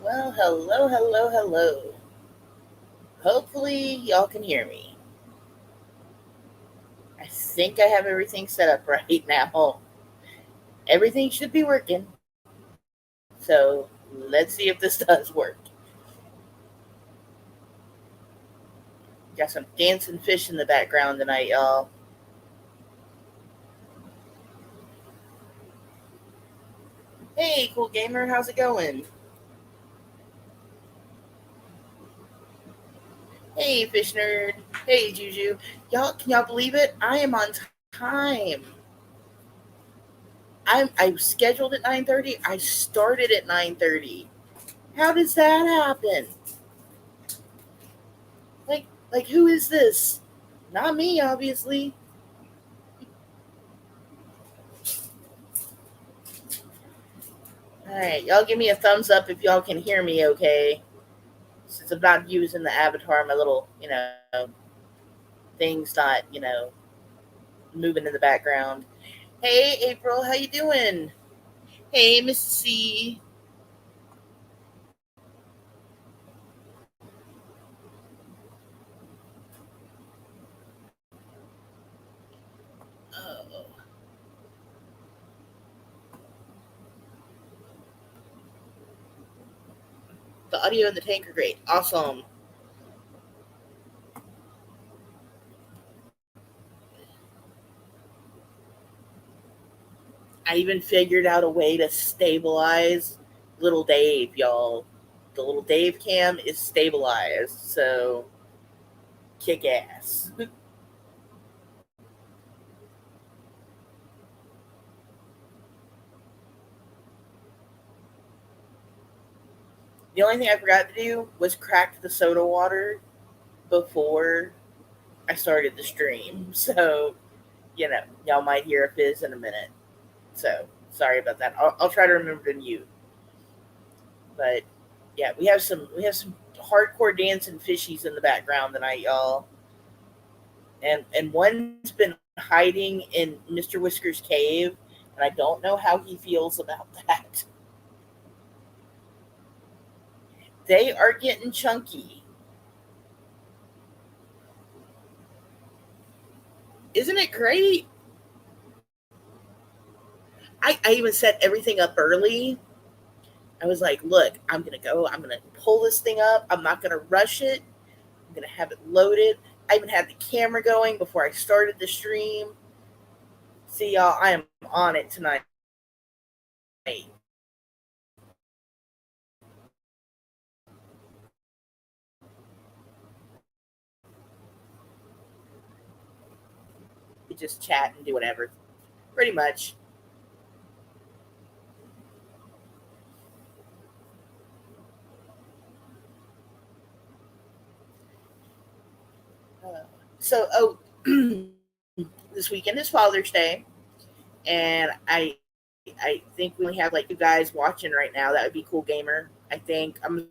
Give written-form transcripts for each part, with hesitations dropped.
Well, hello, hello, hello. Hopefully, y'all can hear me. I think I have everything set up right now. Everything should be working. So, let's see if this does work. Got some dancing fish in the background tonight, y'all. Hey, cool gamer, how's it going? Hey, fish nerd. Hey, Juju. Y'all, can y'all believe it? I am on time. I scheduled at 9:30. I started at 9:30. How does that happen? Like who is this? Not me, obviously. All right, y'all give me a thumbs up if y'all can hear me okay. Since I'm not using the avatar, my little, thing's not, moving in the background. Hey, April, how you doing? Hey, Mrs. C. Oh, the audio and the tank are great. Awesome. I even figured out a way to stabilize little Dave, y'all. The little Dave cam is stabilized, so kick ass. The only thing I forgot to do was crack the soda water before I started the stream. So, y'all might hear a fizz in a minute. So, sorry about that. I'll try to remember to mute. But yeah, we have some hardcore dancing fishies in the background tonight, y'all. And one's been hiding in Mr. Whisker's cave, and I don't know how he feels about that. They are getting chunky. Isn't it great? I even set everything up early. I was like, look, I'm gonna pull this thing up. I'm not gonna rush it. I'm gonna have it loaded. I even had the camera going before I started the stream. See y'all, I am on it tonight. We just chat and do whatever. Pretty much. So this weekend is Father's Day, and I think we only have like two guys watching right now. That would be Cool Gamer. I think I'm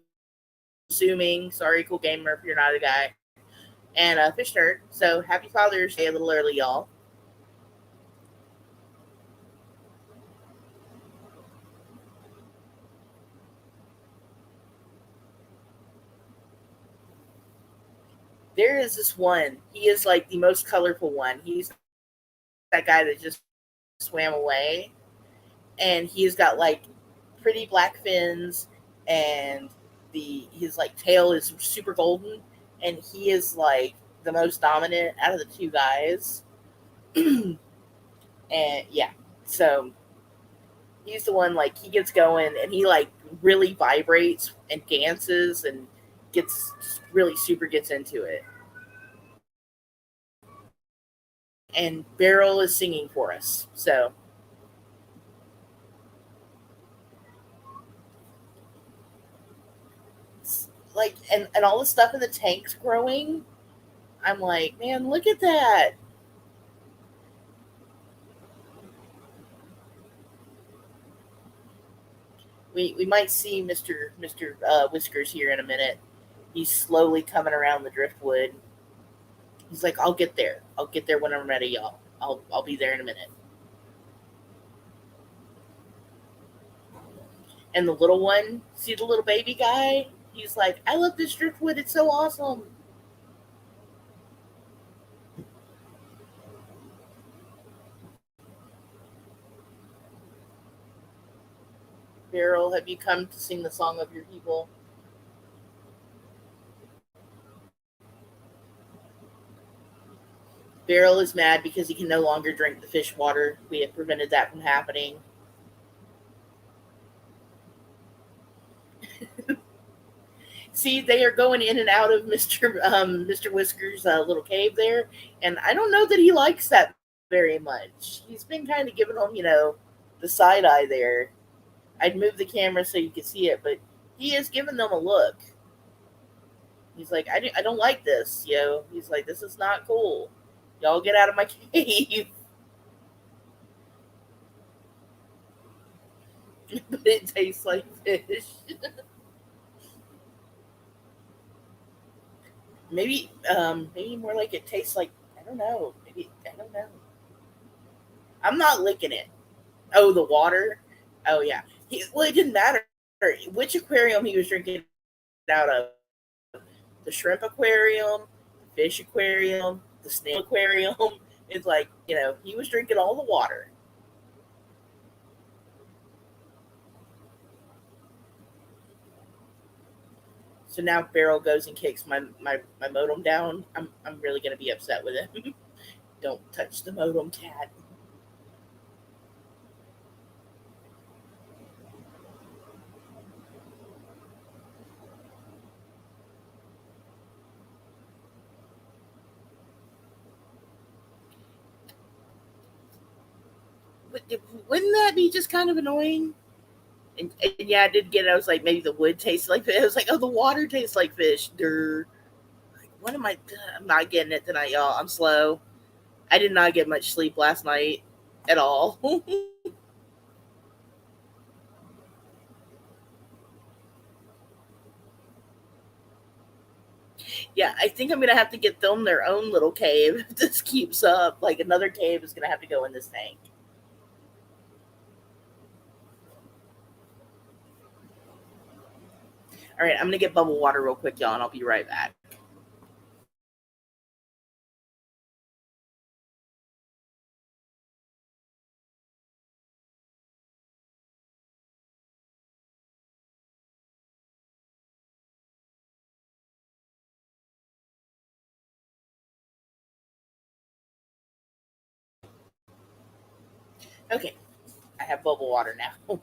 assuming. Sorry, Cool Gamer, if you're not a guy. And Fish Nerd. So happy Father's Day a little early, y'all. There is this one. He is like the most colorful one. He's that guy that just swam away, and he's got like pretty black fins, and the his like tail is super golden, and he is like the most dominant out of the two guys. And yeah, so he's the one like he gets going, and he like really vibrates and dances and gets really super gets into it. And Beryl is singing for us. So like and all the stuff in the tank's growing. I'm like, man, look at that. We might see Mr. Whiskers here in a minute. He's slowly coming around the driftwood. He's like, I'll get there. I'll get there when I'm ready, y'all. I'll be there in a minute. And the little one, see the little baby guy? He's like, I love this driftwood. It's so awesome. Beryl, have you come to sing the song of your people? Beryl is mad because he can no longer drink the fish water. We have prevented that from happening. See, they are going in and out of Mr. Whisker's little cave there, and I don't know that he likes that very much. He's been kind of giving them, the side eye there. I'd move the camera so you could see it, but he is giving them a look. He's like, I don't like this, yo. He's like, this is not cool. Y'all get out of my cave. But it tastes like fish. Maybe more like it tastes like, I don't know. Maybe I don't know. I'm not licking it. Oh, the water. Oh yeah. Well, it didn't matter which aquarium he was drinking out of. The shrimp aquarium, the fish aquarium, the snail aquarium. It's like, he was drinking all the water. So now if Beryl goes and kicks my modem down, I'm really gonna be upset with him. Don't touch the modem, cat. Wouldn't that be just kind of annoying? And yeah, I did get it. I was like, maybe the wood tastes like fish. I was like, oh, the water tastes like fish. Durr. Like, what am I? I'm not getting it tonight, y'all. I'm slow. I did not get much sleep last night at all. Yeah, I think I'm gonna have to get them their own little cave if this keeps up. Like another cave is gonna have to go in this tank. All right, I'm gonna get bubble water real quick, y'all, and I'll be right back. Okay, I have bubble water now.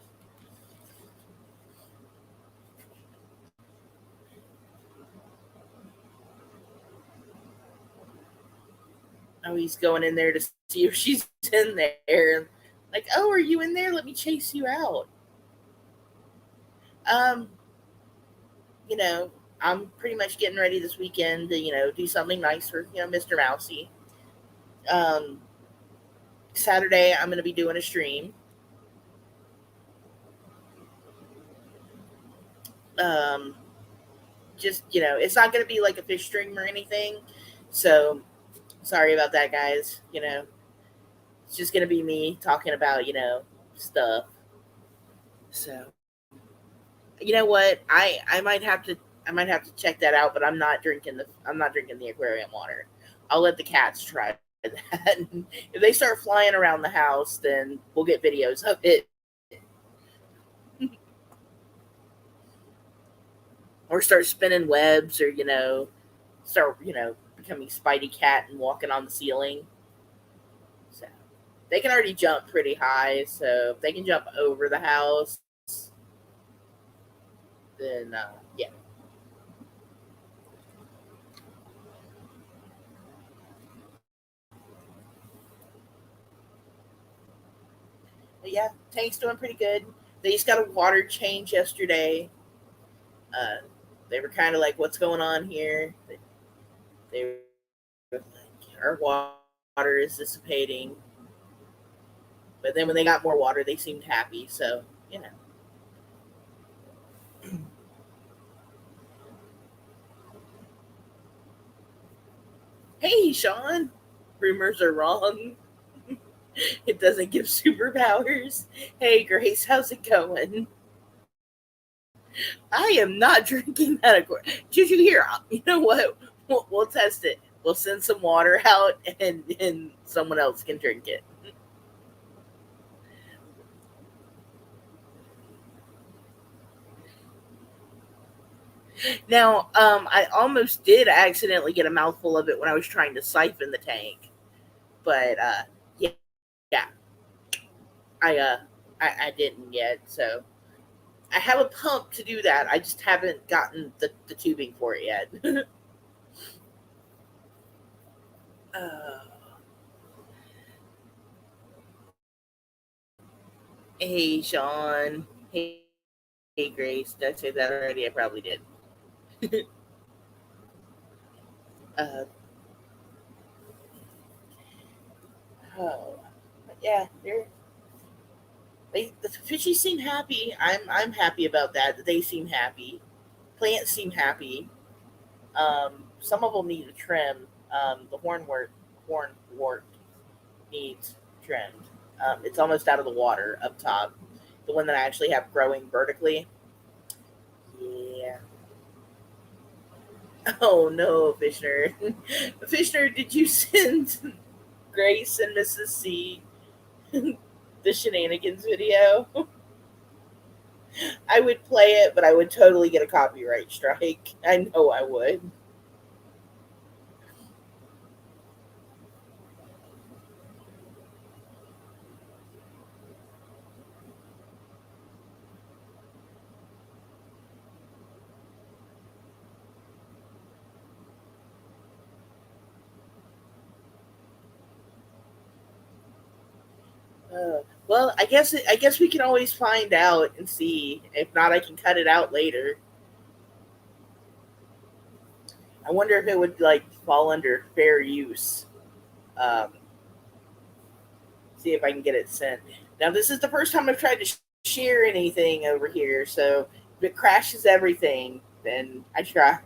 Oh, he's going in there to see if she's in there. Like, oh, are you in there? Let me chase you out. Um, you know, I'm pretty much getting ready this weekend to, do something nice for, Mr. Mousy. Um, Saturday, I'm going to be doing a stream. Um, just, it's not going to be like a fish stream or anything. So, sorry about that, guys. It's just going to be me talking about, stuff. So, you know what? I might have to check that out, but I'm not drinking the aquarium water. I'll let the cats try that. If they start flying around the house, then we'll get videos of it, or start spinning webs, or start becoming Spidey Cat and walking on the ceiling. So they can already jump pretty high, so if they can jump over the house, then yeah. But yeah, tank's doing pretty good. They just got a water change yesterday. Uh, they were kind of like, "What's going on here?" They were like, "Our water is dissipating." But then when they got more water, they seemed happy. So you know, hey, Sean, rumors are wrong. It doesn't give superpowers. Hey, Grace, how's it going? I am not drinking that. Did you hear? You know what? We'll test it. We'll send some water out, and someone else can drink it. Now, I almost did accidentally get a mouthful of it when I was trying to siphon the tank, but yeah, yeah, I uh, I didn't yet. So I have a pump to do that. I just haven't gotten the tubing for it yet. uh, hey, Sean. Hey, Grace. Did I say that already? I probably did. uh, oh, yeah, the fishies seem happy. I'm happy about that. They seem happy. Plants seem happy. Some of them need a trim. The hornwort needs trimmed. It's almost out of the water up top. The one that I actually have growing vertically. Yeah. Oh no, Fishner. Fishner, did you send Grace and Mrs. C the shenanigans video? I would play it, but I would totally get a copyright strike. I know I would. Well, I guess we can always find out and see. If not, I can cut it out later. I wonder if it would like fall under fair use. Um, See if I can get it sent. Now, this is the first time I've tried to share anything over here, so if it crashes everything, then I tried.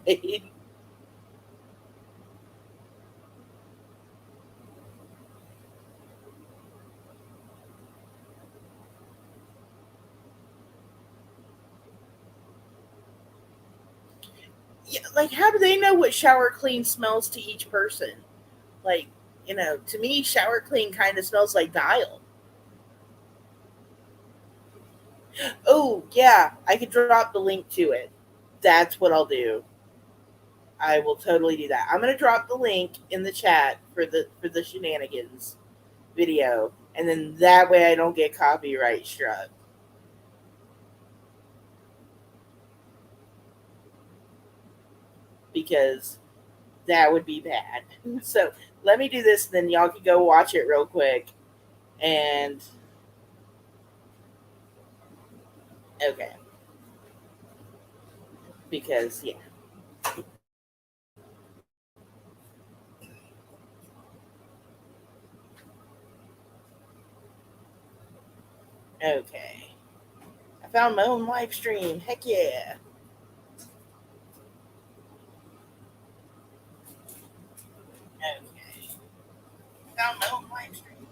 Yeah, like, how do they know what shower clean smells to each person? Like, to me, shower clean kind of smells like dial. Oh, yeah, I could drop the link to it. That's what I'll do. I will totally do that. I'm gonna drop the link in the chat for the shenanigans video, and then that way I don't get copyright struck because that would be bad. So let me do this, then y'all can go watch it real quick. And okay, because yeah, okay. I found my own live stream. Heck yeah. Okay, found my own live stream.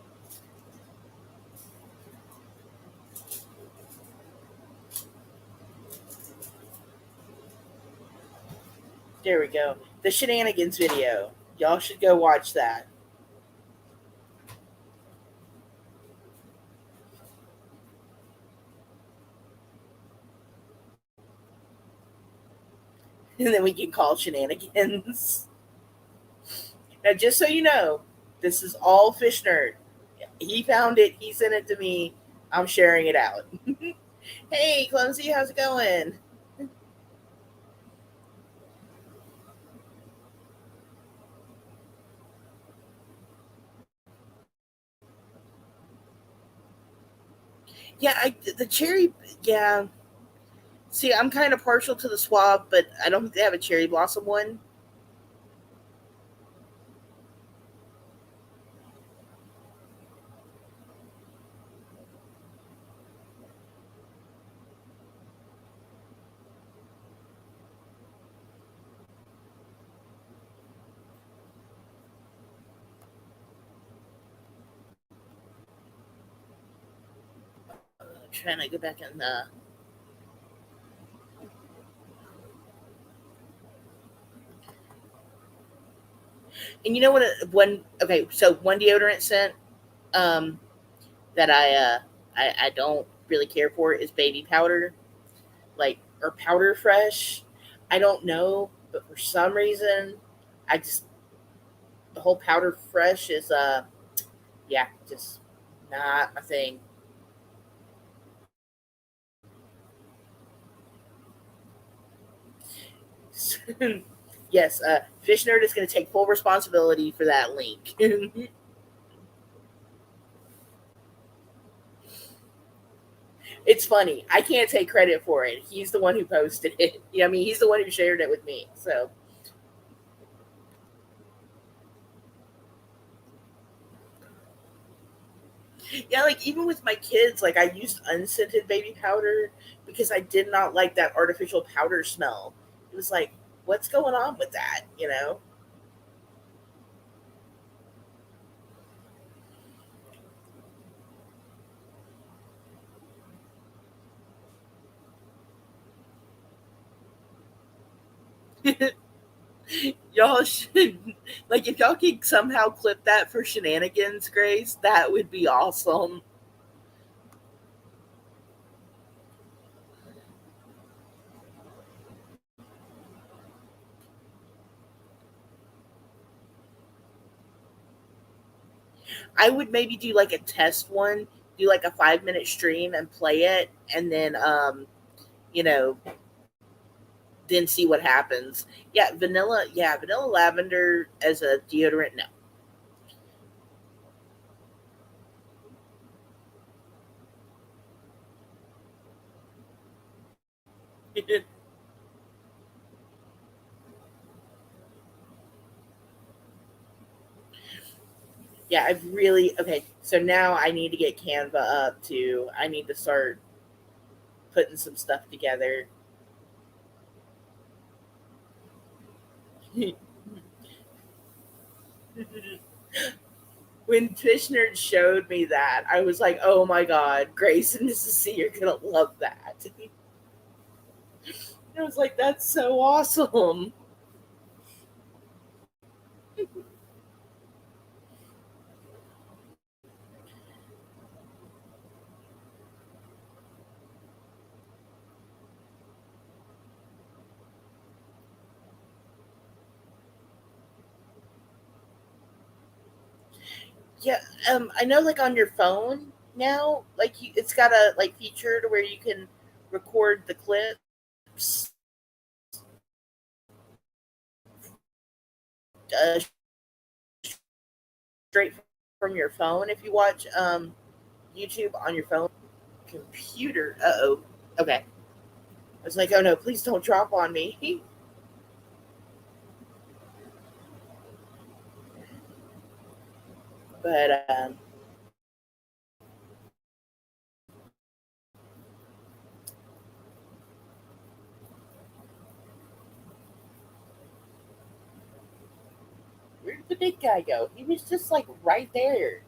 There we go. The shenanigans video. Y'all should go watch that. And then we can call shenanigans. Now, just so you know, this is all Fish Nerd. He found it. He sent it to me. I'm sharing it out. Hey, Clumsy, how's it going? Yeah, the cherry. Yeah. See, I'm kind of partial to the swab, but I don't think they have a cherry blossom one. Trying to go back in the. And you know what? One okay, so one deodorant scent um, that I don't really care for is baby powder, like or powder fresh. I don't know, but for some reason, I just the whole powder fresh is yeah, just not my thing. Yes, Fish Nerd is going to take full responsibility for that link. It's funny. I can't take credit for it. He's the one who posted it. Yeah, I mean, he's the one who shared it with me. So yeah, like even with my kids, like I used unscented baby powder because I did not like that artificial powder smell. It was like, what's going on with that? You know? Y'all should like if y'all could somehow clip that for shenanigans, Grace, that would be awesome. I would maybe do like a test one, do like a 5 minute stream and play it, and then you know, then see what happens. Yeah, vanilla lavender as a deodorant, no. Yeah, I've really okay. So now I need to get Canva up too. I need to start putting some stuff together. When Fish Nerd showed me that, I was like, "Oh my god, Grace and Mrs. C, you're gonna love that." I was like, "That's so awesome." Yeah, I know, like on your phone now, like it's got a like feature to where you can record the clips uh, straight from your phone if you watch YouTube on your phone. Computer. Uh oh. Okay. I was like, oh no, please don't drop on me. But where did the big guy go? He was just like right there.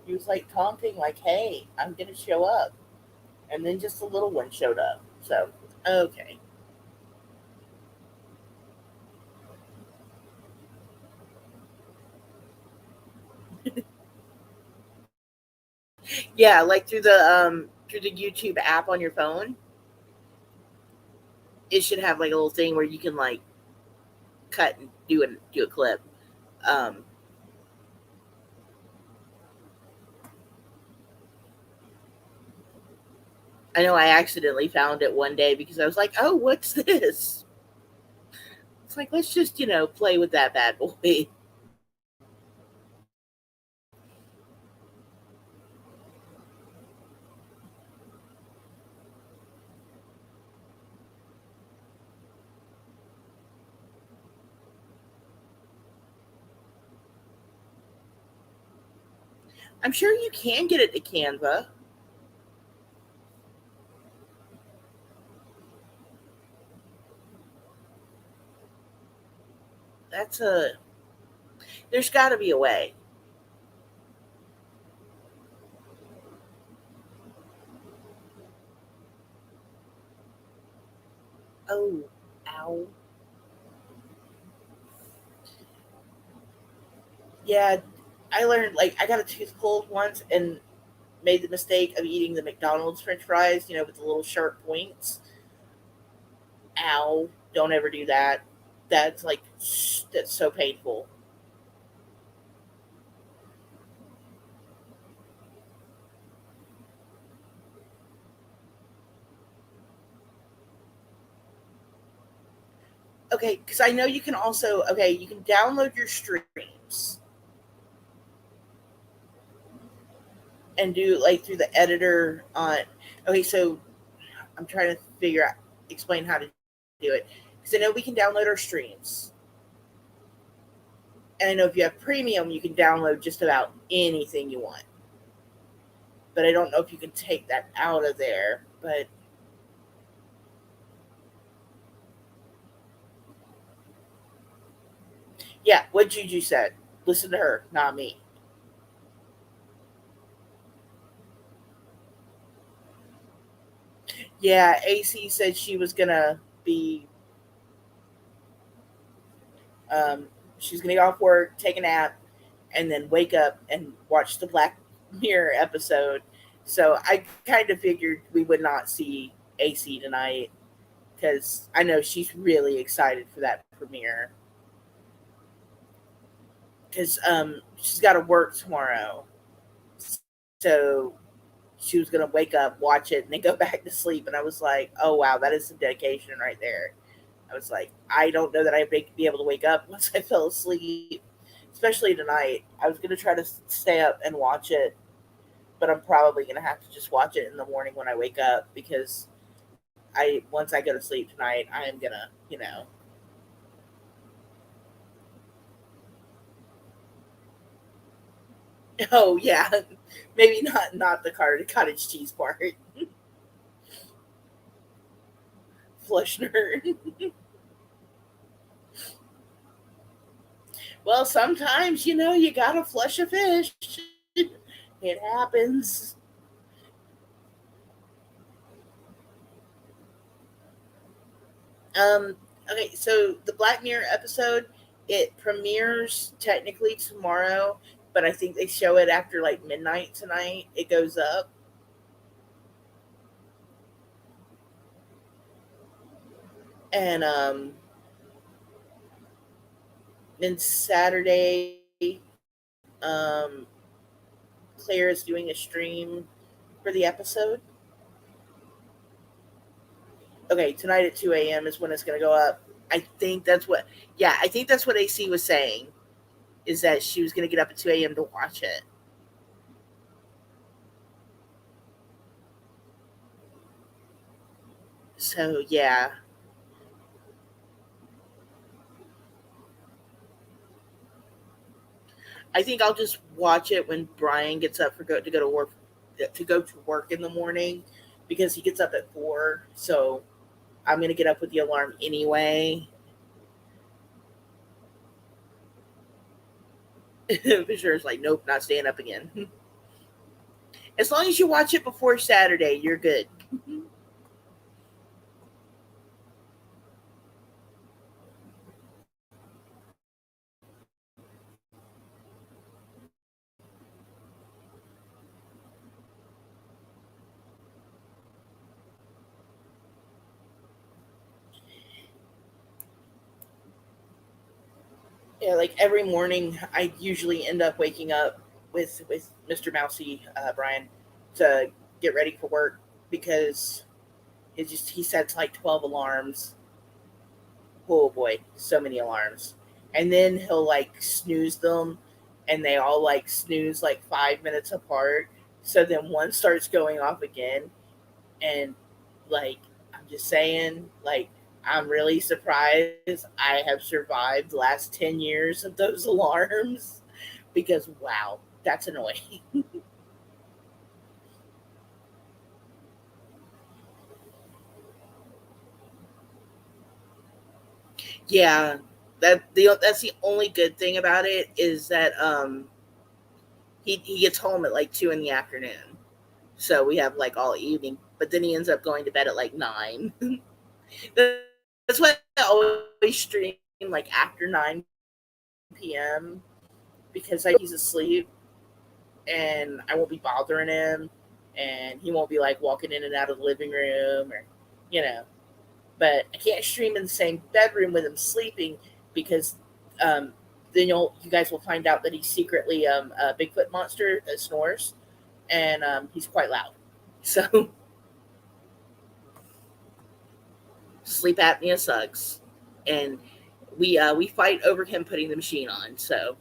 He was like taunting, like, "Hey, I'm gonna show up," and then just a little one showed up. So okay. Yeah, like through the YouTube app on your phone, it should have like a little thing where you can like cut and do a clip. Um, I know I accidentally found it one day because I was like, "Oh, what's this?" It's like let's just play with that bad boy. I'm sure you can get it to Canva. That's a There's got to be a way. Oh, ow. Yeah, I learned like I got a tooth pulled once and made the mistake of eating the McDonald's French fries, with the little sharp points. Ow! Don't ever do that. That's like that's so painful. Okay, because I know you can also you can download your streams and do like through the editor on. Okay, so I'm trying to figure out explain how to do it because I know we can download our streams, and I know if you have premium, you can download just about anything you want. But I don't know if you can take that out of there. But yeah, what Juju said. Listen to her, not me. Yeah, AC said she was gonna be she's gonna get off work, take a nap, and then wake up and watch the Black Mirror episode. So I kind of figured we would not see AC tonight because I know she's really excited for that premiere because she's got to work tomorrow. So she was gonna wake up, watch it, and then go back to sleep. And I was like, oh wow, that is some dedication right there. I was like, I don't know that I'd be able to wake up once I fell asleep, especially tonight. I was gonna try to stay up and watch it, but I'm probably gonna have to just watch it in the morning when I wake up because I once I go to sleep tonight, I am gonna, oh yeah, maybe not the cottage cheese part, Flushner. Well, sometimes you gotta flush a fish. It happens. Um, okay, so the Black Mirror episode it premieres technically tomorrow, but I think they show it after like midnight tonight. It goes up, and then Saturday, um, Claire is doing a stream for the episode. Okay, tonight at 2 a.m. is when it's going to go up. I think that's what. Yeah, I think that's what AC was saying. Is that she was going to get up at 2 a.m. to watch it. So yeah, I think I'll just watch it when Brian gets up to go to work in the morning because he gets up at 4. So I'm gonna get up with the alarm anyway. Fisher's like, nope, not staying up again. As long as you watch it before Saturday, you're good. Yeah, like every morning, I usually end up waking up with Mr. Mousy Brian to get ready for work because he sets like 12 alarms. Oh boy, so many alarms. And then he'll like snooze them and they all like snooze like 5 minutes apart. So then one starts going off again. And like, I'm just saying, like, I'm really surprised I have survived the last 10 years of those alarms because wow, that's annoying. Yeah, that's the only good thing about it is that he gets home at like 2 in the afternoon. So we have like all evening, but then he ends up going to bed at like 9. That's why I always stream like after 9 p.m. because like he's asleep and I won't be bothering him, and he won't be like walking in and out of the living room or, you know. But I can't stream in the same bedroom with him sleeping because um, then you guys will find out that he's secretly a Bigfoot monster that snores, and he's quite loud. So sleep apnea sucks, and we fight over him putting the machine on. So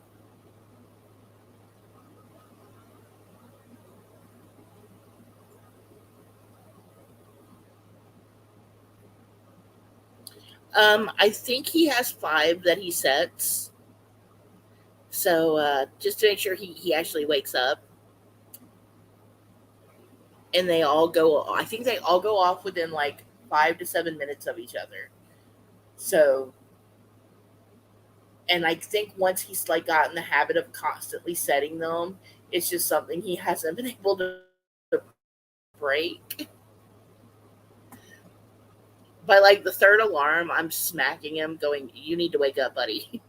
I think he has five that he sets. So just to make sure he actually wakes up, and they all go. I think they all go off within like 5 to 7 minutes of each other. So, and I think once he's like gotten the habit of constantly setting them, it's just something he hasn't been able to break. By like the third alarm, I'm smacking him, going, "You need to wake up, buddy."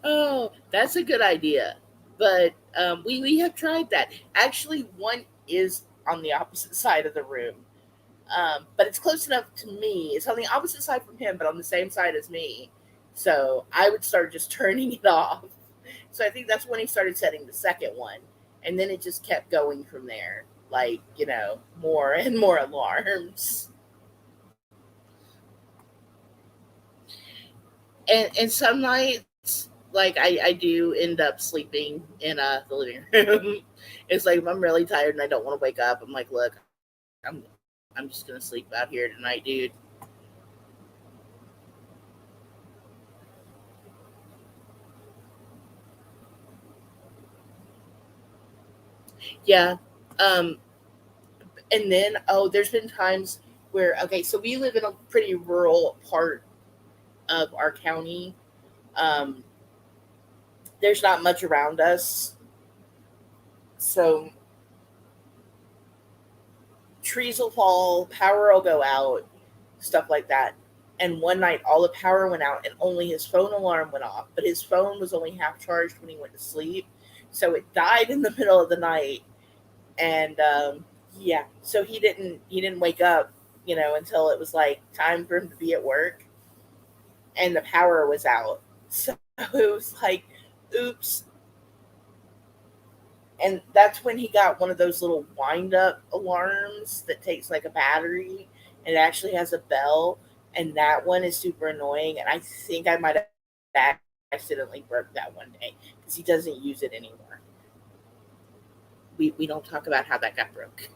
Oh, that's a good idea. But we have tried that. Actually, one is on the opposite side of the room. But it's close enough to me. It's on the opposite side from him, but on the same side as me. So I would start just turning it off. So I think that's when he started setting the second one. And then it just kept going from there. Like, more and more alarms. And some nights, like I do end up sleeping in the living room. It's like if I'm really tired and I don't want to wake up, I'm like, look, I'm I'm just gonna sleep out here tonight, dude. Yeah. Um, and then there's been times where so we live in a pretty rural part of our county. Um, there's not much around us, so trees will fall, power will go out, stuff like that. And one night, all the power went out, and only his phone alarm went off. But his phone was only half charged when he went to sleep, so it died in the middle of the night. And yeah, so he didn't wake up, until it was like time for him to be at work, and the power was out. So it was like, oops. And that's when he got one of those little wind up alarms that takes like a battery and it actually has a bell. And that one is super annoying. And I think I might have accidentally broke that one day because he doesn't use it anymore. We don't talk about how that got broke.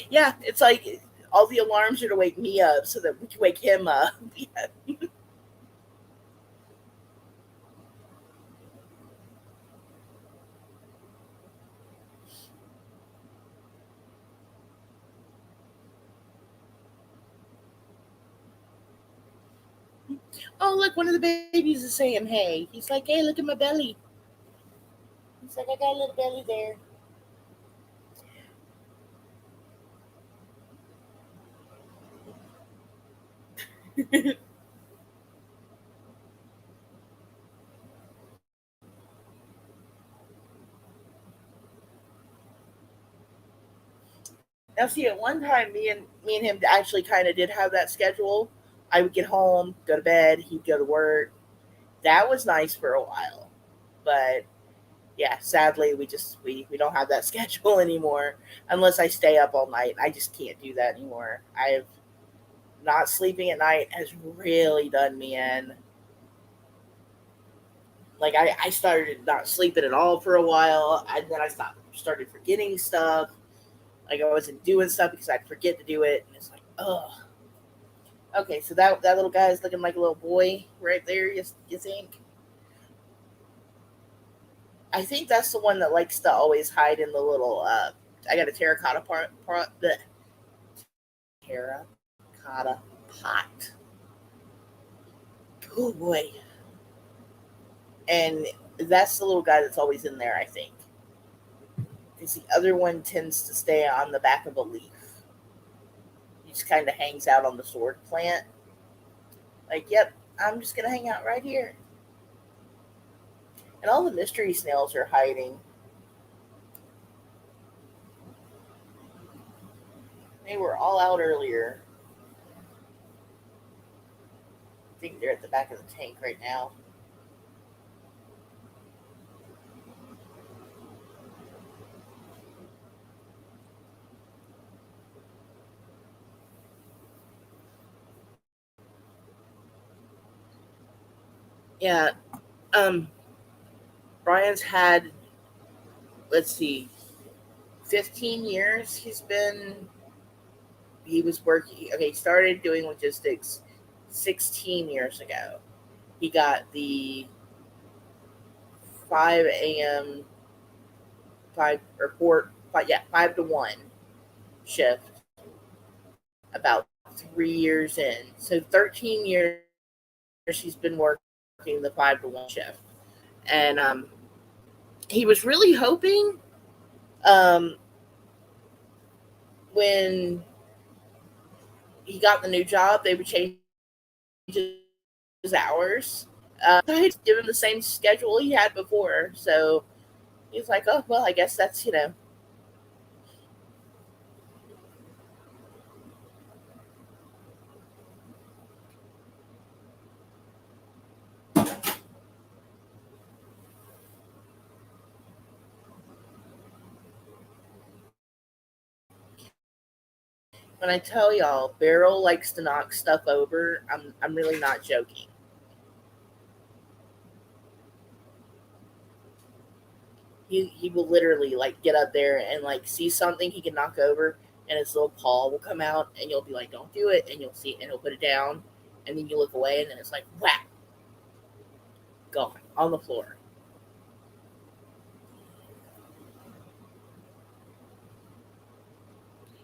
Yeah, it's like all the alarms are to wake me up so that we can wake him up. Yeah. Oh, look, one of the babies is saying, hey. He's like, hey, look at my belly. He's like, I got a little belly there. Now, see, at one time, me and him actually kind of did have that schedule. I would get home, go to bed, he'd go to work. That was nice for a while, but yeah, sadly, we don't have that schedule anymore unless I stay up all night. I just can't do that anymore. I've not sleeping at night has really done me in. Like I started not sleeping at all for a while, and then I started forgetting stuff. Like I wasn't doing stuff because I'd forget to do it, and it's like, ugh. Okay, so that little guy is looking like a little boy right there. You think? I think that's the one that likes to always hide in the little. I got a terracotta part the terracotta pot. Oh boy, and that's the little guy that's always in there. I think because the other one tends to stay on the back of a leaf. He just kind of hangs out on the sword plant. Like, yep, I'm just gonna hang out right here. And all the mystery snails are hiding. They were all out earlier. I think they're at the back of the tank right now. Yeah. Um. Brian's had, let's see, 15 years. He was working. Okay, he started doing logistics 16 years ago. He got the 5 a.m. 5 to 1 shift about 3 years in. So 13 years he's been working the 5 to 1 shift, and he was really hoping um, when he got the new job they would change his hours. I give him the same schedule he had before, so he's like, "Oh well, I guess that's When I tell y'all, Beryl likes to knock stuff over. I'm really not joking. He will literally like get up there and like see something he can knock over, and his little paw will come out, and you'll be like, "Don't do it," and you'll see, and he'll put it down, and then you look away, and then it's like whap, gone on the floor.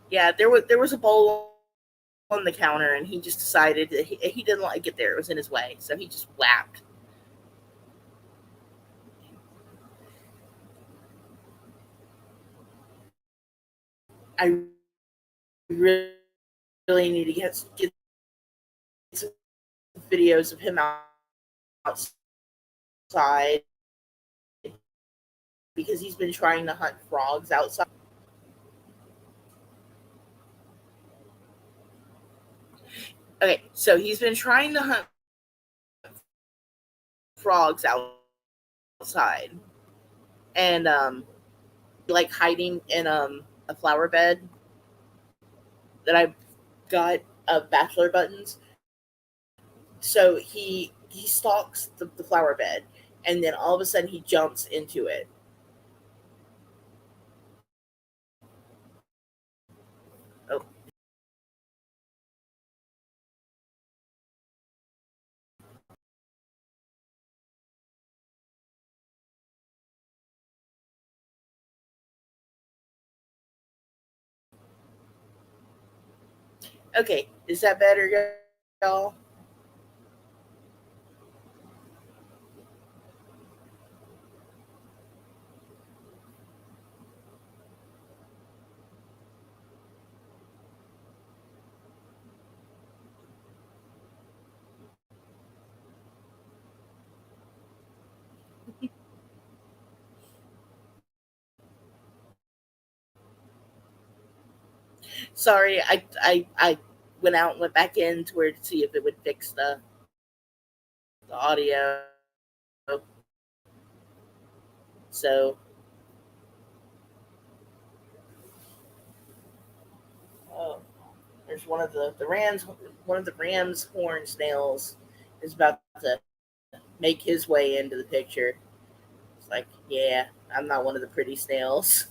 Yeah, there was a bowl on the counter, and he just decided that he didn't like it there. It was in his way, so he just whapped. I really, really need to get some videos of him outside because he's been trying to hunt frogs outside. Okay, so he's been trying to hunt frogs outside, and like hiding in a flower bed that I got bachelor buttons. So he stalks the flower bed, and then all of a sudden he jumps into it. Oh, okay, is that better, y'all? Sorry, I went out and went back in to where to see if it would fix the audio. So oh, there's one of the ram's horn snails is about to make his way into the picture. It's like, yeah, I'm not one of the pretty snails.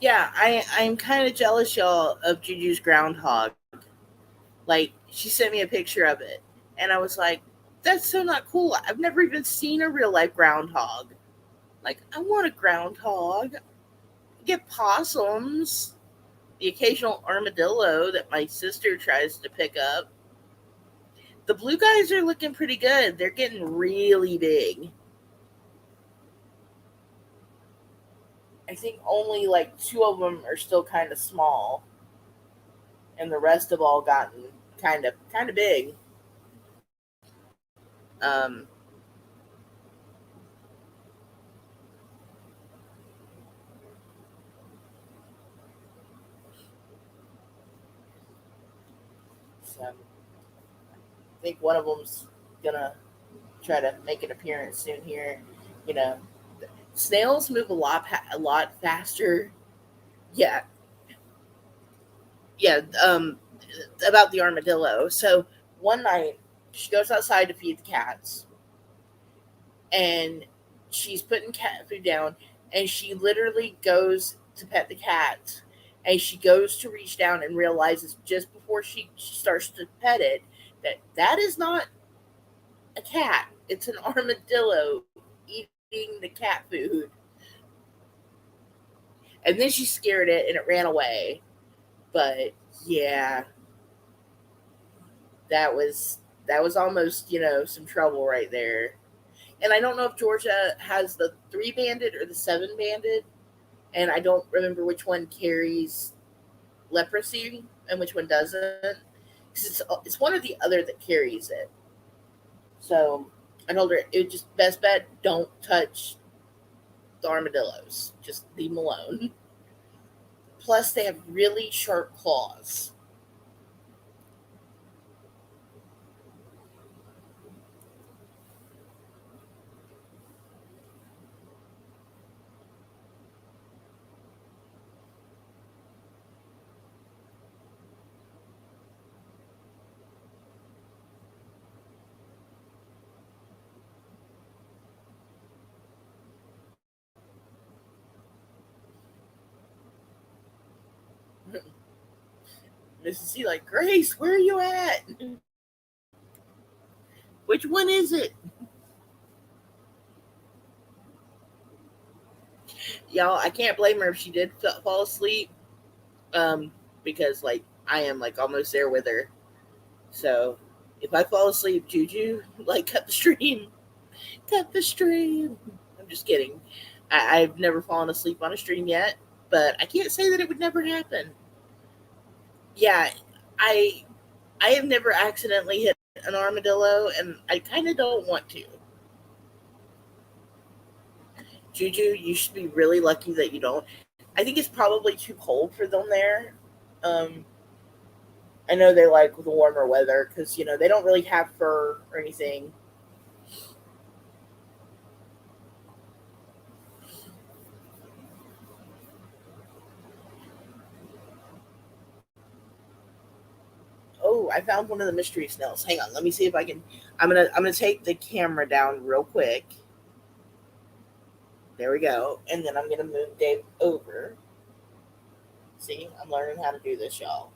Yeah, I'm kind of jealous, y'all, of Juju's groundhog. Like, she sent me a picture of it, and I was like, "That's so not cool. I've never even seen a real life groundhog. Like, I want a groundhog. Get possums, the occasional armadillo that my sister tries to pick up. The blue guys are looking pretty good. They're getting really big. I think only like two of them are still kind of small, and the rest have all gotten kind of big. Um, so I think one of them's gonna try to make an appearance soon here. You know, snails move a lot faster. Yeah, yeah. About the armadillo. So one night she goes outside to feed the cats, and she's putting cat food down, and she literally goes to pet the cat, and she goes to reach down and realizes just before she starts to pet it that that is not a cat, it's an armadillo eating the cat food. And then she scared it and it ran away. But yeah, that was that was almost, some trouble right there. And I don't know if Georgia has the 3 banded or the 7 banded, and I don't remember which one carries leprosy and which one doesn't. Because it's one or the other that carries it. So I told her it just best bet don't touch the armadillos. Just leave them alone. Plus, they have really sharp claws. Mrs. C, like, Grace, where are you at? Which one is it? Y'all, I can't blame her if she did fall asleep. Because like I am like almost there with her. So if I fall asleep, Juju, like cut the stream, cut the stream. I'm just kidding. I've never fallen asleep on a stream yet, but I can't say that it would never happen. Yeah, I I have never accidentally hit an armadillo, and I kind of don't want to. Juju, you should be really lucky that you don't. I think it's probably too cold for them there. Um, I know they like the warmer weather because they don't really have fur or anything. Oh, I found one of the mystery snails. Hang on, let me see if I can. I'm gonna take the camera down real quick. There we go, and then I'm gonna move Dave over. See, I'm learning how to do this, y'all.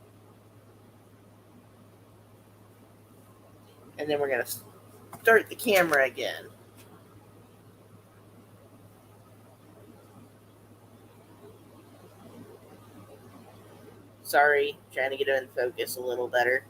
And then we're gonna start the camera again. Sorry, trying to get it in focus a little better.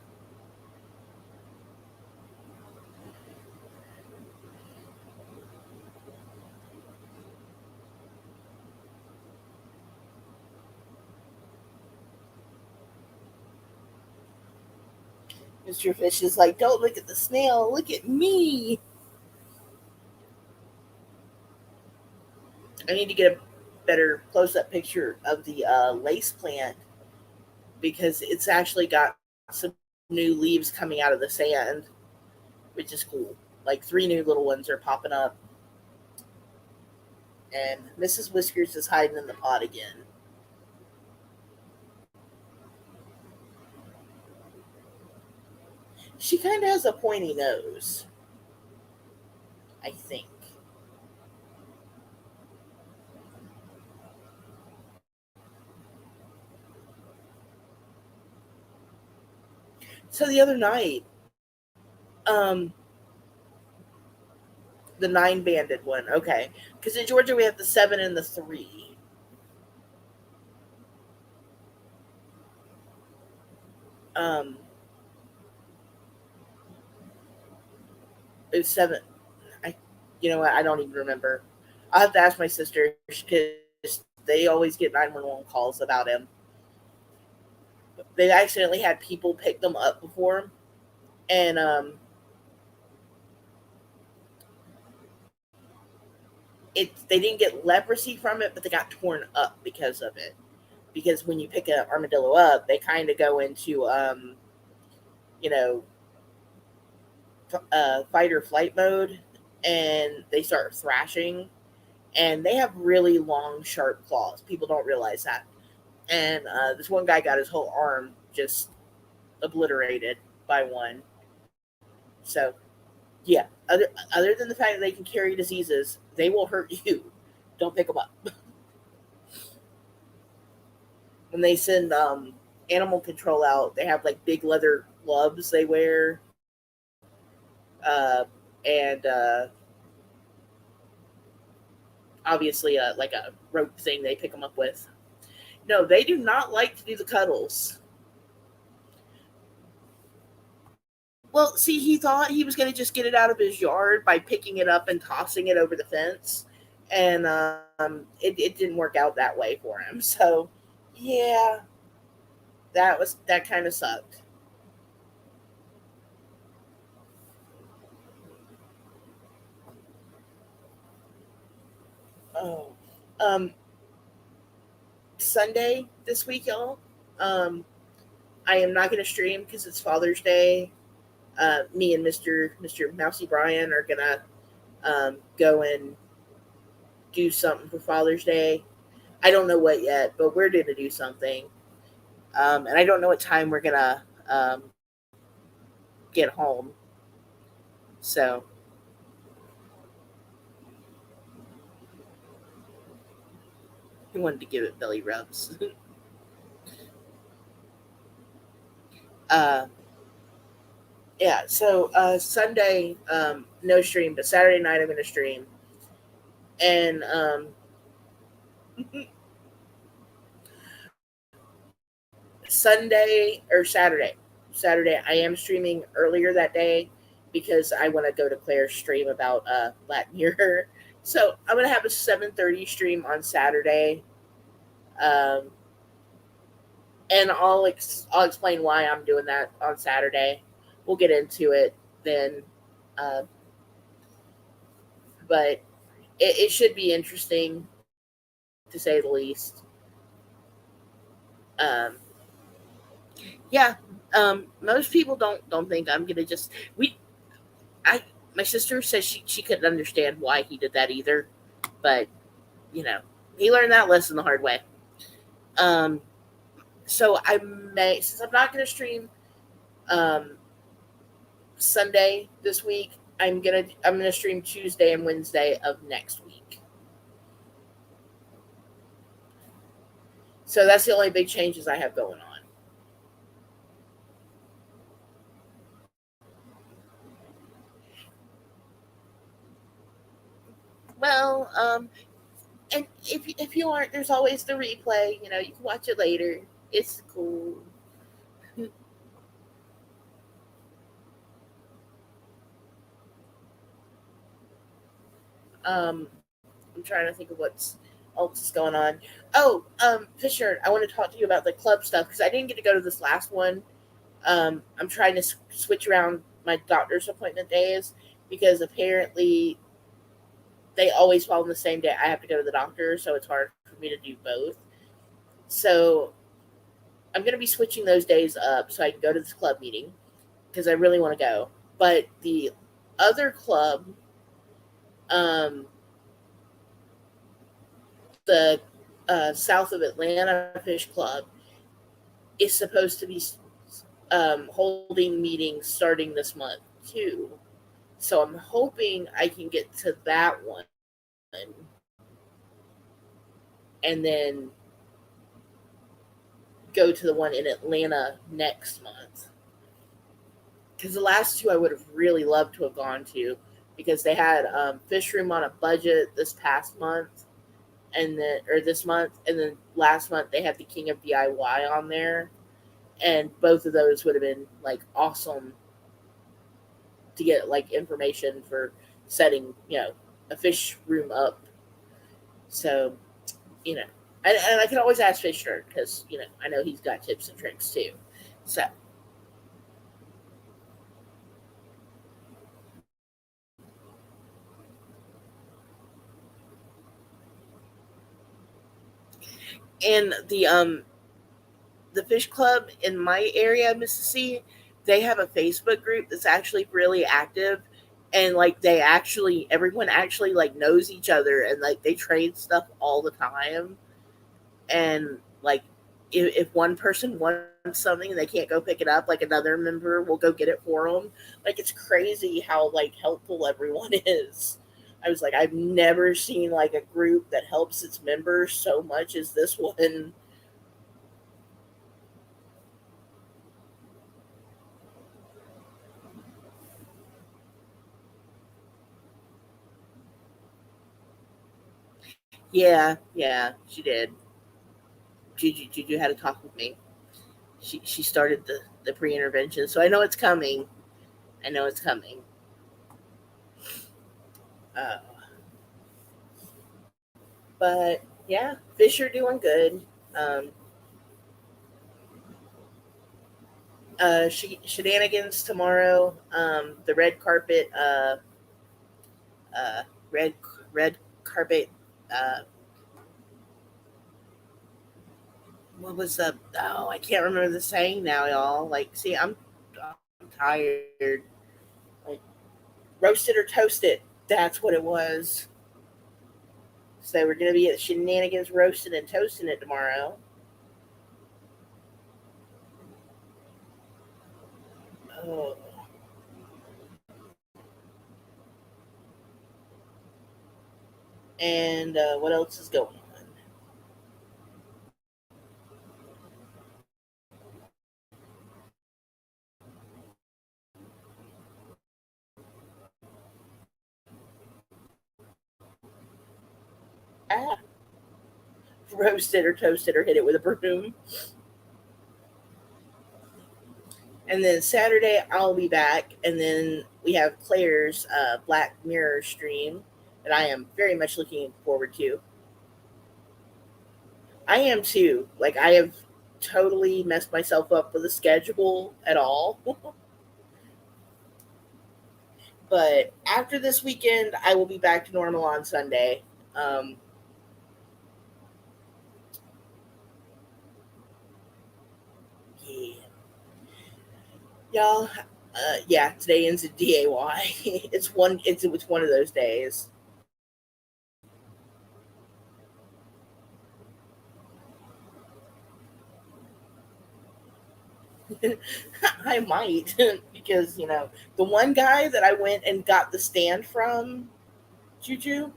Mr. Fish is like, don't look at the snail, look at me. I need to get a better close up picture of the lace plant because it's actually got some new leaves coming out of the sand, which is cool. Like 3 new little ones are popping up, and Mrs. Whiskers is hiding in the pot again. She kind of has a pointy nose, I think. So the other night, um, the nine banded one. Okay, because in Georgia we have the seven and the three. Um, it's seven. I, you know what? I don't even remember. I'll have to ask my sister because they always get 911 calls about him. They accidentally had people pick them up before him, and they didn't get leprosy from it, but they got torn up because of it. Because when you pick an armadillo up, they kind of go into you know fight or flight mode, and they start thrashing, and they have really long, sharp claws. People don't realize that. And this one guy got his whole arm just obliterated by one. So yeah, other than the fact that they can carry diseases, they will hurt you. Don't pick them up. When they send animal control out, they have like big leather gloves they wear, and obviously like a rope thing they pick them up with. No, they do not like to do the cuddles. Well, see, he thought he was going to just get it out of his yard by picking it up and tossing it over the fence, and it didn't work out that way for him. So, yeah, that kind of sucked. Oh, um, Sunday this week, y'all. Um, I am not going to stream because it's Father's Day. Me and Mister Mousy Brian are gonna go and do something for Father's Day. I don't know what yet, but we're going to do something. And I don't know what time we're gonna get home. So he wanted to give it belly rubs. uh, yeah. So Sunday, no stream, but Saturday night I'm gonna stream, and Sunday or Saturday I am streaming earlier that day because I want to go to Claire's stream about Latin year. So I'm gonna have a 7:30 stream on Saturday. Um, and I'll explain why I'm doing that on Saturday. We'll get into it then, uh, but it should be interesting to say the least. Um, yeah, most people don't think I'm gonna just we. I My sister says she couldn't understand why he did that either, but you know he learned that lesson the hard way. Um, so I may since I'm not gonna stream um, Sunday this week. I'm gonna stream Tuesday and Wednesday of next week. So that's the only big changes I have going on. Well, and if you aren't, there's always the replay. You know, you can watch it later. It's cool. I'm trying to think of what's else is going on. Oh, Fisher, I want to talk to you about the club stuff because I didn't get to go to this last one. I'm trying to switch around my doctor's appointment days because apparently they always fall on the same day. I have to go to the doctor, so it's hard for me to do both. So I'm going to be switching those days up so I can go to this club meeting because I really want to go. But the other club, um, the south of Atlanta Fish Club, is supposed to be holding meetings starting this month too. So I'm hoping I can get to that one and then go to the one in Atlanta next month. because the last two I would have really loved to have gone to, because they had Fish Room on a budget this past month, and then or this month, and then last month they had the King of DIY on there, and both of those would have been like awesome to get like information for setting a fish room up. So you know, and I can always ask Fisher because I know he's got tips and tricks too. So and the fish club in my area, Mississippi, they have a Facebook group that's actually really active, and like they actually everyone actually like knows each other, and like they trade stuff all the time. And like if one person wants something and they can't go pick it up, like another member will go get it for them. Like it's crazy how like helpful everyone is. I was like, I've never seen like a group that helps its members so much as this one. Yeah, yeah, she did. Juju had a talk with me. She started the pre intervention, so I know it's coming. I know it's coming. Uh, but yeah, fish are doing good. Um, shenanigans tomorrow. The red carpet. Uh, red red carpet. Uh, what was the? Oh, I can't remember the saying now, y'all. Like, see, I'm tired. Like roasted or toasted. That's what it was. So we're gonna be at shenanigans roasting and toasting it tomorrow. Oh, and what else is going on? Ah, roasted or toasted or hit it with a broom. And then Saturday I'll be back, and then we have Claire's Black Mirror stream that I am very much looking forward to. I am too. Like I have totally messed myself up with the schedule at all. But after this weekend, I will be back to normal on Sunday. Um, yeah, y'all. Yeah, today ends at day. It's one. It's one of those days. I might because the one guy that I went and got the stand from, Juju,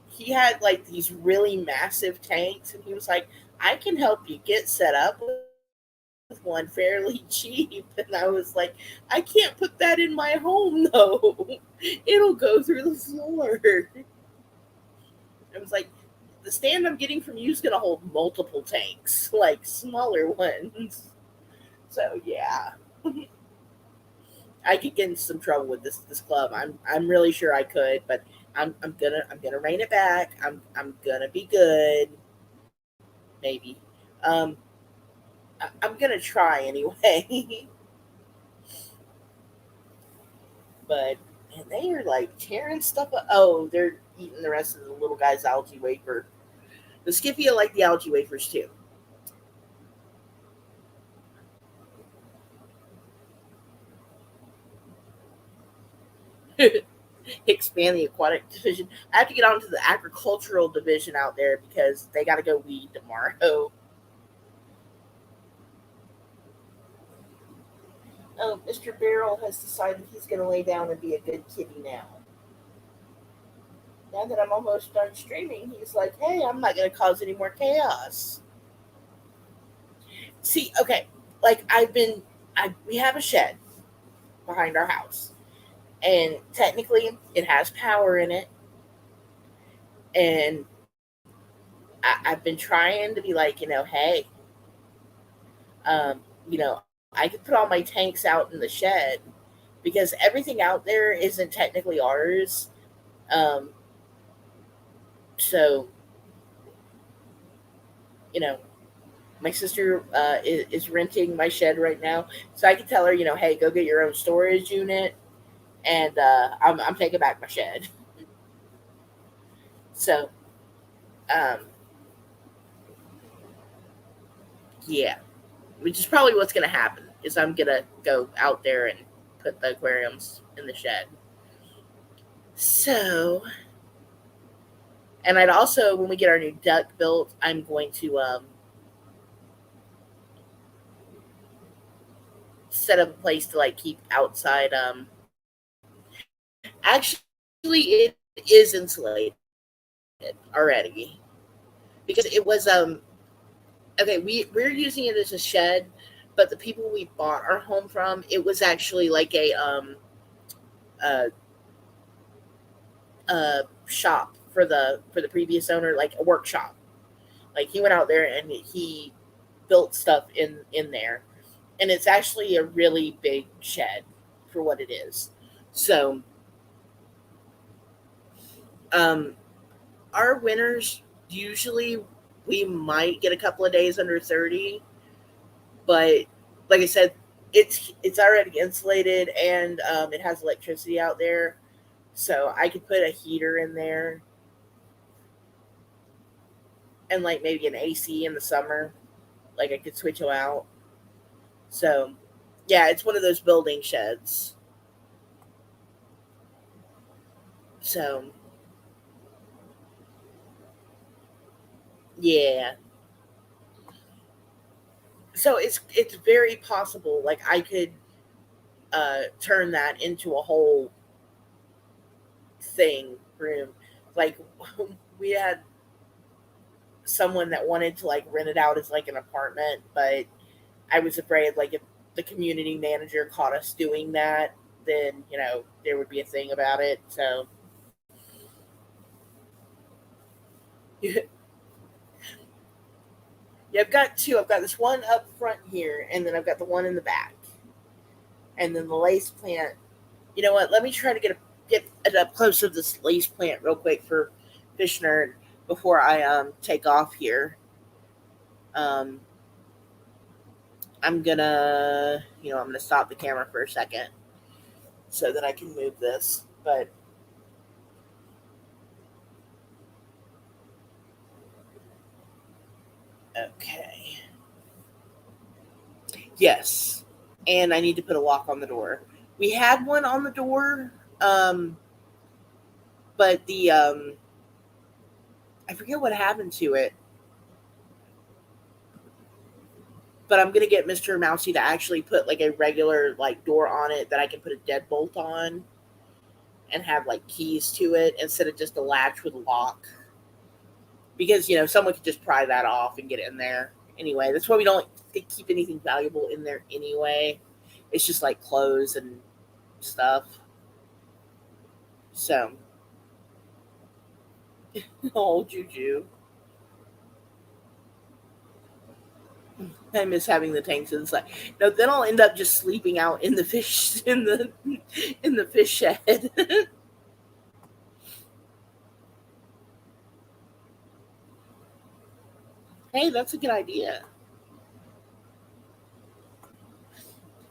he had like these really massive tanks, and he was like, "I can help you get set up with one fairly cheap." And I was like, "I can't put that in my home though. It'll go through the floor." I was like, "The stand I'm getting from you is gonna hold multiple tanks, like smaller ones." So yeah. I could get in some trouble with this club. I'm really sure I could, but I'm gonna rein it back. I'm gonna be good, maybe. Um, I'm gonna try anyway. But man, they are like tearing stuff up. Oh, they're eating the rest of the little guy's algae wafer. The Skippy like the algae wafers too. Expand the aquatic division. I have to get onto the agricultural division out there because they got to go weed tomorrow. Oh, Mr. Barrel has decided he's going to lay down and be a good kitty now. Now that I'm almost done streaming, he's like, hey, I'm not going to cause any more chaos. See, okay, like we have a shed, behind our house, and technically it has power in it. And I've been trying to be like, hey, you know, I could put all my tanks out in the shed because everything out there isn't technically ours. Um, so you know, my sister is renting my shed right now, so I can tell her, hey, go get your own storage unit, and I'm taking back my shed. So um, yeah, which is probably what's going to happen. Is I'm gonna go out there and put the aquariums in the shed. So, and I'd also, when we get our new duck built, I'm going to set up a place to like keep outside. Actually, it is insulated already because it was okay. We're using it as a shed, but the people we bought our home from, it was actually like a, a shop for the previous owner, like a workshop. Like he went out there and he built stuff in there, and it's actually a really big shed for what it is. So um, our winters usually we might get a couple of days under 30, but like I said, it's already insulated and it has electricity out there, so I could put a heater in there and like maybe an AC in the summer. Like I could switch them out. So yeah, it's one of those building sheds. So yeah, so it's very possible like I could turn that into a whole thing room. Like we had someone that wanted to like rent it out as like an apartment, but I was afraid like if the community manager caught us doing that, then there would be a thing about it. So yeah, I've got two. I've got this one up front here, and then I've got the one in the back, and then the lace plant. You know what? Let me try to get it up close to this lace plant real quick for Fish Nerd before I take off here. Um, I'm gonna stop the camera for a second so that I can move this. But okay, yes, and I need to put a lock on the door. We had one on the door, but the I forget what happened to it. But I'm gonna get Mr. Mousy to actually put like a regular like door on it that I can put a deadbolt on and have like keys to it instead of just a latch with a lock. Because someone could just pry that off and get in there. Anyway, that's why we don't keep anything valuable in there anyway. It's just like clothes and stuff. So, oh, Juju, I miss having the tanks inside. No, then I'll end up just sleeping out in the fish in the fish shed. Hey, that's a good idea.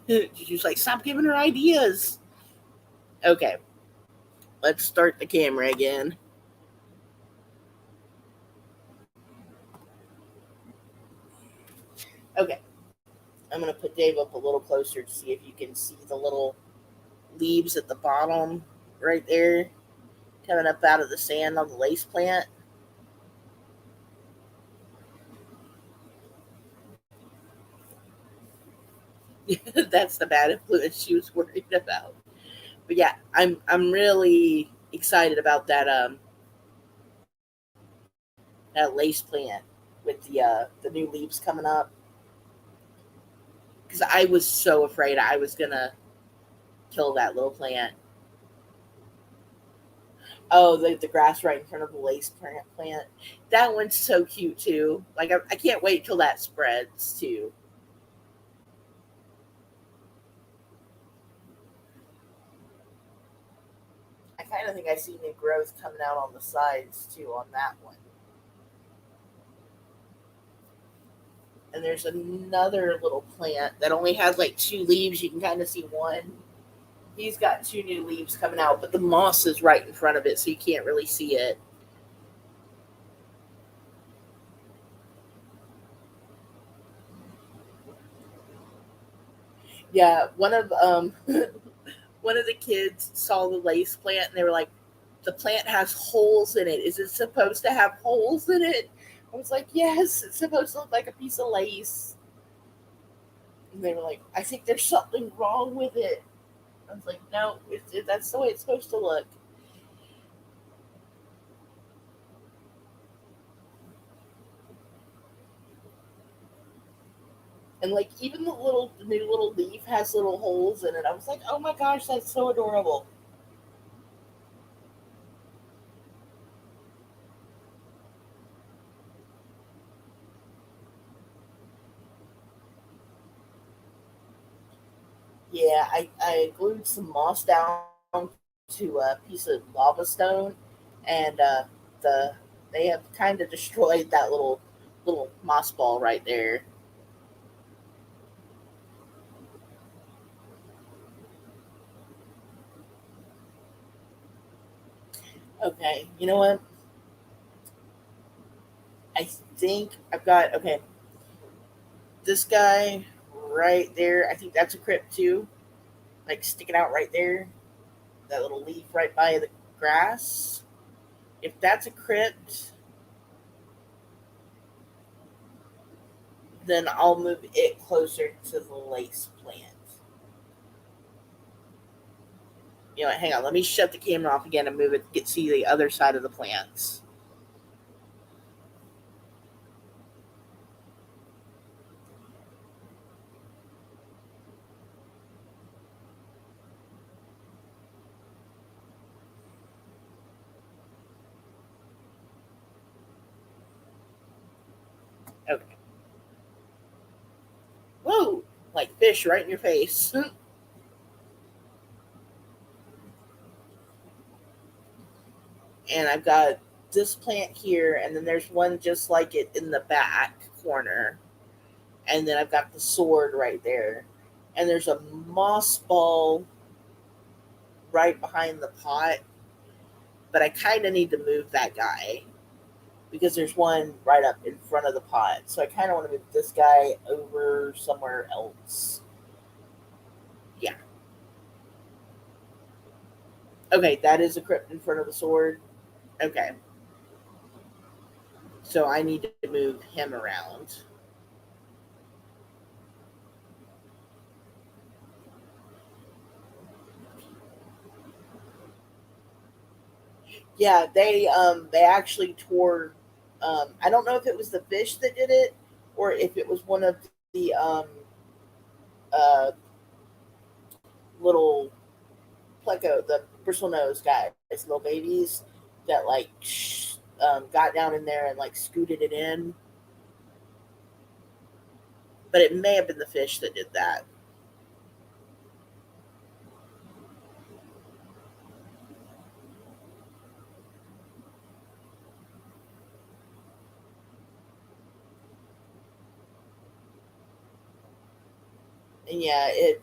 Juju's like, stop giving her ideas. Okay, let's start the camera again. Okay, I'm gonna put Dave up a little closer to see if you can see the little leaves at the bottom right there coming up out of the sand on the lace plant. That's the bad influence she was worried about. But yeah, I'm really excited about that lace plant with the new leaves coming up because I was so afraid I was gonna kill that little plant. Oh, the grass right in front of the lace plant. That one's so cute too. Like I can't wait till that spreads too. I kind of think I see new growth coming out on the sides too on that one. And there's another little plant that only has like two leaves. You can kind of see one. He's got two new leaves coming out, but the moss is right in front of it, so you can't really see it. Yeah, one of the kids saw the lace plant and they were like, "The plant has holes in it. Is it supposed to have holes in it?" I was like, "Yes, it's supposed to look like a piece of lace." And they were like, "I think there's something wrong with it." I was like, "No, that's the way it's supposed to look." And like even the new little leaf has little holes in it. I was like, "Oh my gosh, that's so adorable." Yeah, I glued some moss down to a piece of lava stone, and the they have kind of destroyed that little moss ball right there. Okay, you know what? I think I've got okay. This guy right there. I think that's a crypt too, like sticking out right there. That little leaf right by the grass. If that's a crypt, then I'll move it closer to the lace plant. You know, hang on. Let me shut the camera off again and move it. Get see the other side of the plants. Okay. Whoa! Like fish right in your face. And I've got this plant here, and then there's one just like it in the back corner, and then I've got the sword right there, and there's a moss ball right behind the pot, but I kind of need to move that guy because there's one right up in front of the pot. So I kind of want to move this guy over somewhere else. Yeah. Okay, that is a crypt in front of the sword. Okay. So I need to move him around. Yeah, they actually tore I don't know if it was the fish that did it or if it was one of the uh little pleco, the bristle nose guys, little babies that like got down in there and like scooted it in. But it may have been the fish that did that. And yeah, it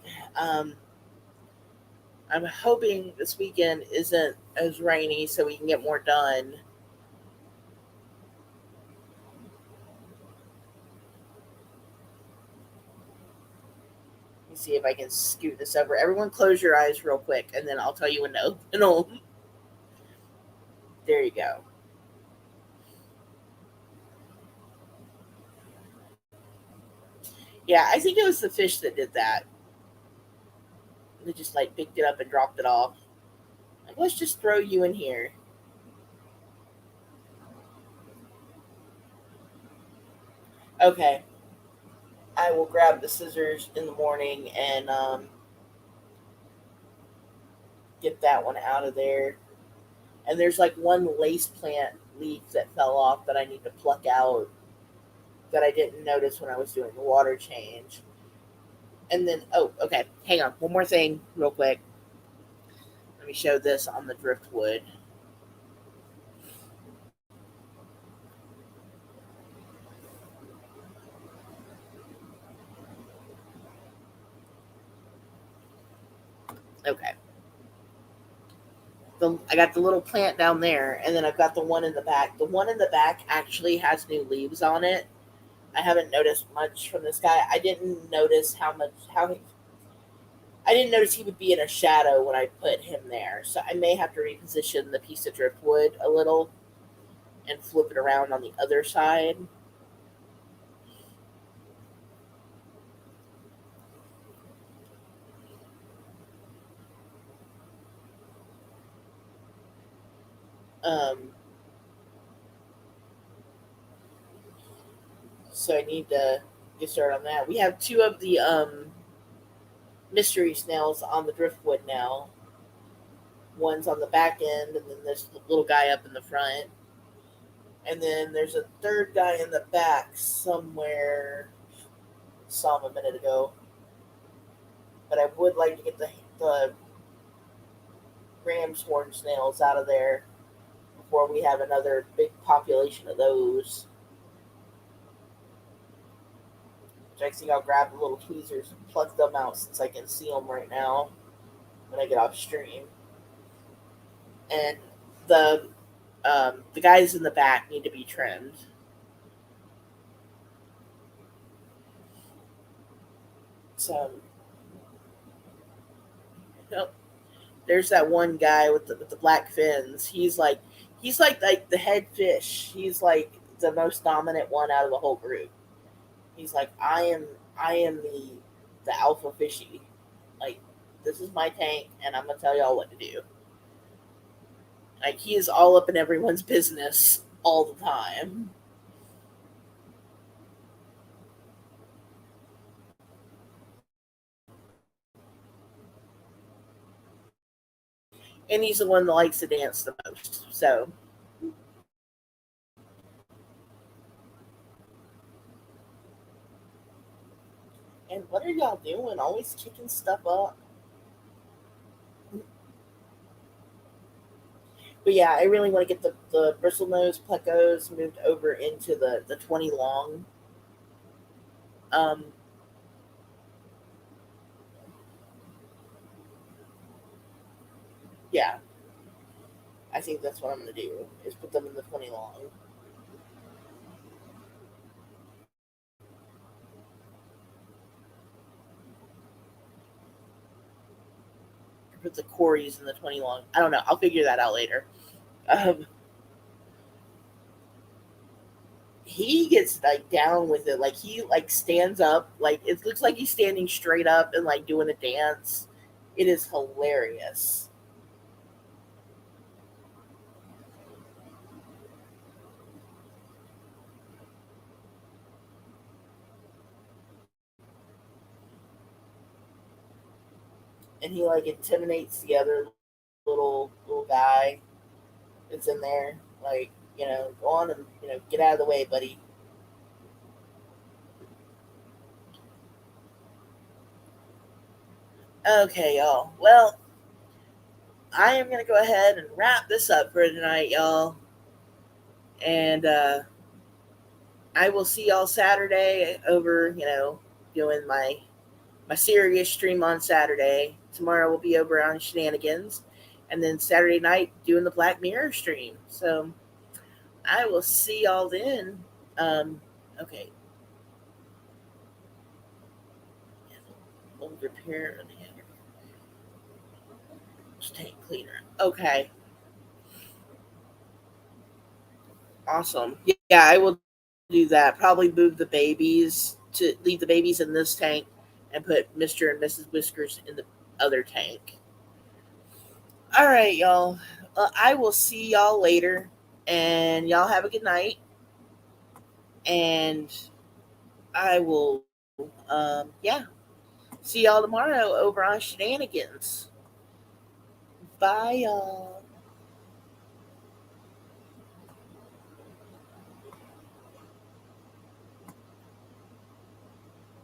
I'm hoping this weekend isn't as rainy so we can get more done. Let me see if I can scoot this over. Everyone close your eyes real quick and then I'll tell you when to open them. There you go. Yeah, I think it was the fish that did that. They just like picked it up and dropped it off. Like, let's just throw you in here. Okay, I will grab the scissors in the morning and get that one out of there. And there's like one lace plant leaf that fell off that I need to pluck out that I didn't notice when I was doing the water change. And then, oh, okay, hang on. One more thing, real quick. Let me show this on the driftwood. Okay. I got the little plant down there, and then I've got the one in the back. The one in the back actually has new leaves on it. I haven't noticed much from this guy. I didn't notice I didn't notice he would be in a shadow when I put him there. So I may have to reposition the piece of driftwood a little and flip it around on the other side. Um, so I need to get started on that. We have two of the mystery snails on the driftwood now. One's on the back end, and then there's the little guy up in the front. And then there's a third guy in the back somewhere. Saw him a minute ago. But I would like to get the ram's horn snails out of there before we have another big population of those. Which I think I'll grab the little tweezers and pluck them out since I can see them right now when I get off stream. And the guys in the back need to be trimmed. So, nope. There's that one guy with the black fins. He's like the head fish. He's like the most dominant one out of the whole group. He's like I am the alpha fishy. Like this is my tank, and I'm gonna tell y'all what to do. Like he is all up in everyone's business all the time, and he's the one that likes to dance the most. So, and what are y'all doing? Always kicking stuff up. But yeah, I really want to get the bristlenose plecos moved over into the 20 long. Um, yeah, I think that's what I'm going to do is put them in the 20 long. Put the Corys in the 20 long. I don't know. I'll figure that out later. Um, he gets like down with it. Like he like stands up. Like it looks like he's standing straight up and like doing a dance. It is hilarious. And he like intimidates the other little guy that's in there. Like, go on and get out of the way, buddy. Okay, y'all. Well, I am gonna go ahead and wrap this up for tonight, y'all. And I will see y'all Saturday over, doing my serious stream on Saturday. Tomorrow will be over on Shenanigans. And then Saturday night doing the Black Mirror stream. So I will see y'all then. Okay. Old repair and tank cleaner. Okay. Awesome. Yeah, I will do that. Probably move the babies to leave the babies in this tank and put Mr. and Mrs. Whiskers in the other tank. All right, y'all. I will see y'all later, and y'all have a good night. And I will, yeah, see y'all tomorrow over on Shenanigans. Bye, y'all.